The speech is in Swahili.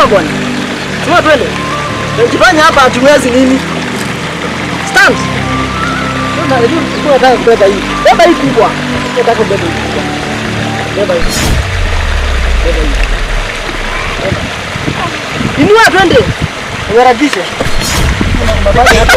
Simama bwana. Simama twende. Jifanya hapa hatuwezi nini? Stand. Nataka kubeba hii. Beba hii kubwa. Nataka kubeba hii kubwa. Beba hii. Beba hii. Inua twende. Uharakishe. Mabaki hapa.